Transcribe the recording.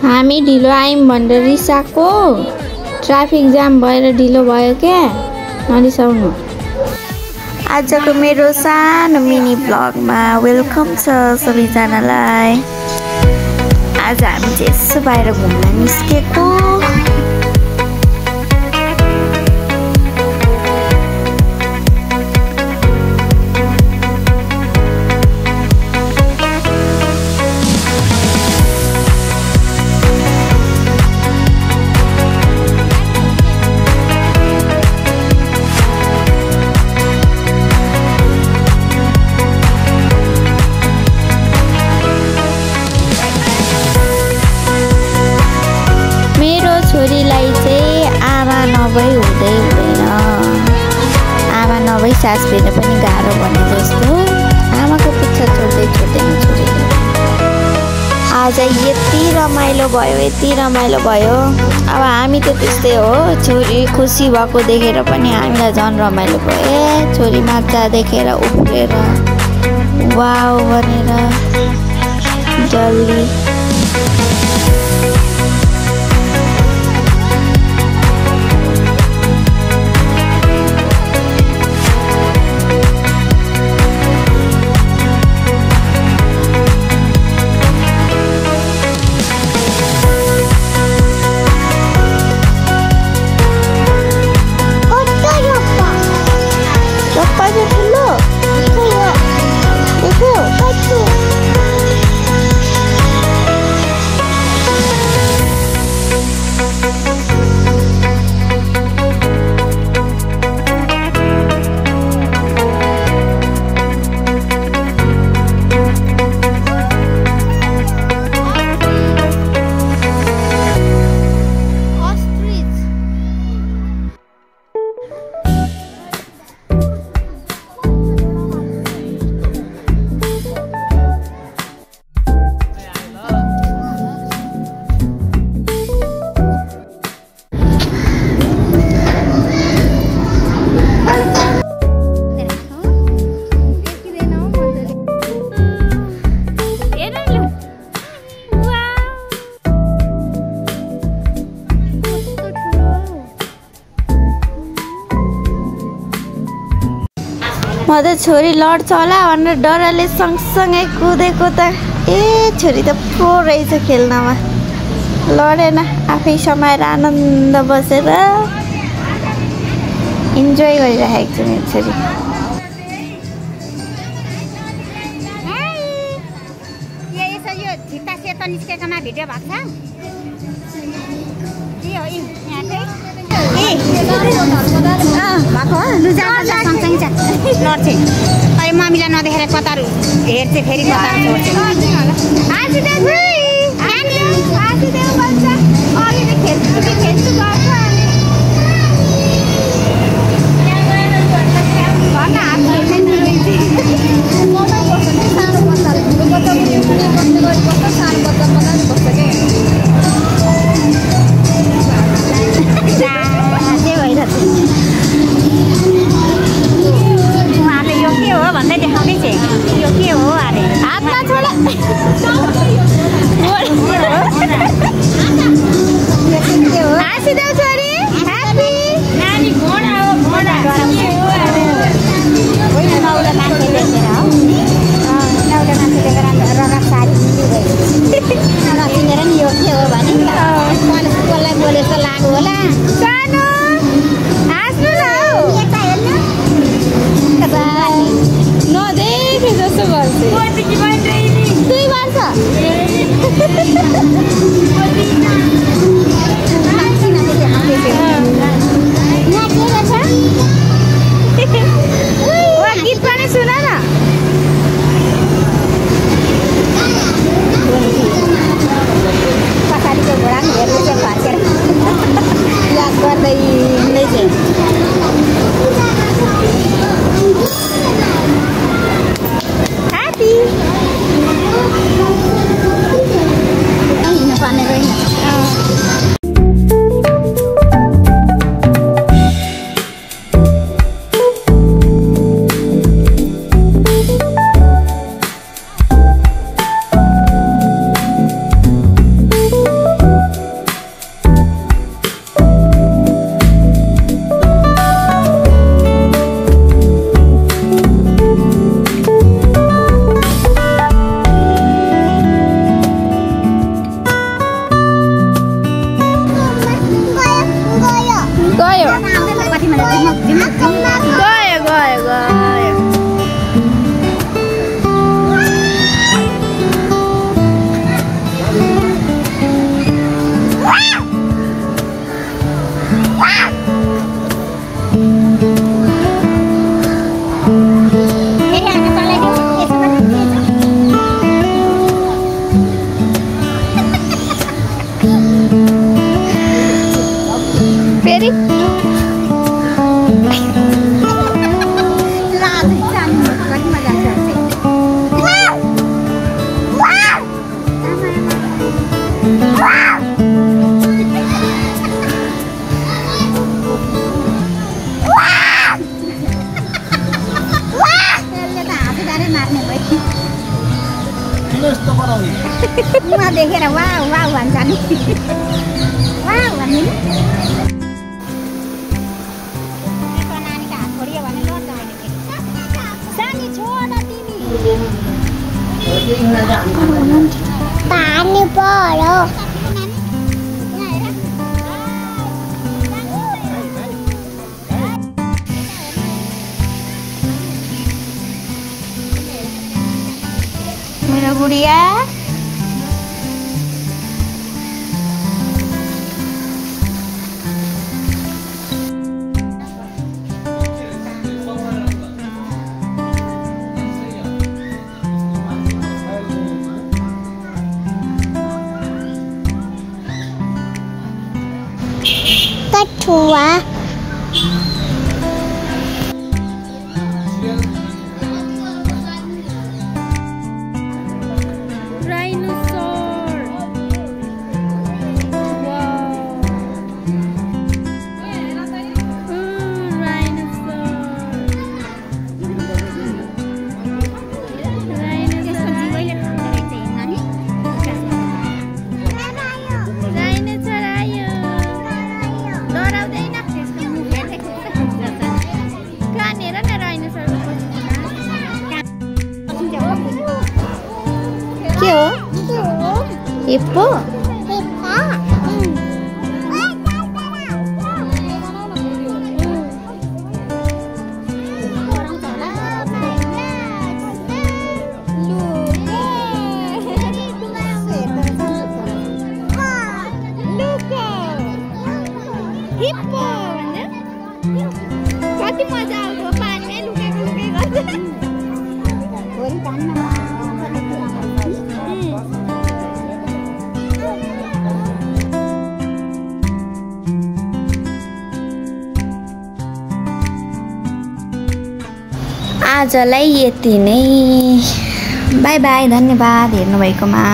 हामी ढिलो आयौँ भनेर रिसाएको ट्राफिक जाम भएर ढिलो भयो क्या नरिसाउनु। आजको मेरो सानो मिनी ब्लगमा वेलकम छ सबैजनालाई। आज हामी चाहिँ यसो बाहिर घुम्न निस्केको। छोरीलाई चाहिँ आमा नभई हुँदैन, आमा नभई सास फेर्न पनि गाह्रो भने जस्तो आमाको पुच्छा छोड्दैन छोरीले। आज यति रमाइलो भयो। अब हामी त त्यस्तै हो, छोरी खुसी भएको देखेर पनि हामीलाई झन् रमाइलो भयो। छोरी मजा देखेर उफ्रेर वाउ भनेर जल्दी म त छोरी लड्छ होला भनेर डरले सँगसँगै कुदेको त। छोरी त पो रहेछ खेल्नमा, लडेन, आफै समाएर आनन्द बसेर इन्जोय गरिरहेको छु मेरो छोरी। निस्केकोमा भिडियो भएको छ लड्छ। अहिले मम्मीलाई नदेखेर कतार हेर्छ, फेरि कतार उहाँले यो के हो भन्दै देखाउँदैछ, यो के हो अरे हातमा छोडा हाँसिदेऊ छोरी ह्याप्पी नानी घोडा हो घोडा नौलो मान्छे देखेर हो, नौलो मान्छे देखेर रगत सारी नचिनेर नि यो के हो भने कसलाई बोले जस्तो लाग्यो होला। सानो हाँस्नु न हौ नदेखे जस्तो गर्छ। 2 वर्ष गीत पनि सुन न। पछाडिको घोडा पनि हेर्दै चाहिँ फर्केर याद गर्दै हिँड्दै चाहिँ ह्याप्पी फेरि देखेर वाउ वाउ भन्छ नि वाउ भन्ने नानीको हात छोडियो भने लड्छ सानी छोड तिमी पानी पर्यो मेरो गुडिया कठुआ के हो हिप्पो कति मजा आउँछ पानीमै लुकेको गर्छ आजलाई यति नै बाई बाई धन्यवाद हेर्नुभएकोमा